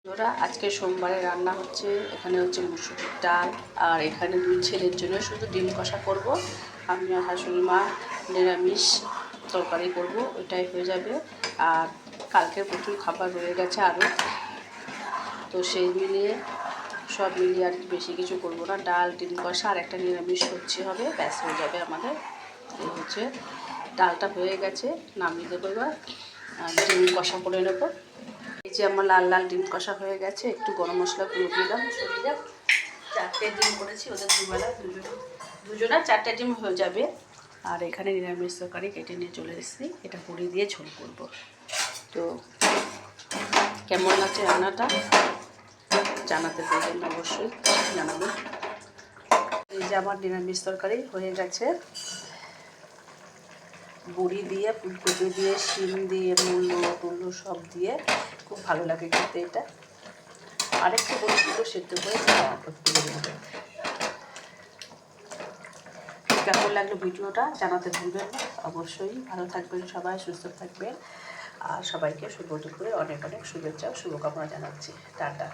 ওরা আজকে সোমবারে রান্না হচ্ছে। এখানে হচ্ছে মুসুরির ডাল, আর এখানে 2 ছেলের জন্য শুধু ডিম কষা করব। আমি আর শাশুড়ি মা নিরামিষ তরকারি করব, ওইটাই হয়ে যাবে। আর কালকের প্রচুর খাবার রয়ে গেছে আরও, তো সেই মিলিয়ে সব মিলিয়ে আর কি বেশি কিছু করব না। ডাল, ডিম কষা আর একটা নিরামিষ সবজি হবে, ব্যাস হয়ে যাবে আমাদের। এই হচ্ছে ডালটা হয়ে গেছে, নামিয়ে দেবো এবার। আর ডিম কষা করে নেবো। এই যে আমার লাল লাল ডিম কষা হয়ে গেছে, একটু গরম মশলা গুঁড়ো দিলাম, ছড়িয়ে যাক। 4টে ডিম করেছি, ওদের দুবেলা দুজনের 4টে ডিম হয়ে যাবে। আর এখানে নিরামিষ তরকারি কেটে নিয়ে চলে এসেছি, এটা পুরি দিয়ে ঝোল করব। তো কেমন লাগছে রান্নাটা জানাতে পারবেন, অবশ্যই জানাবেন। এই যে আমার নিরামিষ তরকারি হয়ে গেছে, বড়ি দিয়ে, ফুলকপি দিয়ে, শিম দিয়ে, মূলো সব দিয়ে খুব ভালো লাগে খেতে এটা। আরেকটু বড়িগুলো সেদ্ধ করে কেমন লাগলো ভিডিওটা জানাতে ভুলবেন না, অবশ্যই। ভালো থাকবেন সবাই, সুস্থ থাকবেন। আর সবাইকে শুভ দুপুরে অনেক অনেক শুভেচ্ছা ও শুভকামনা জানাচ্ছি। টাটা।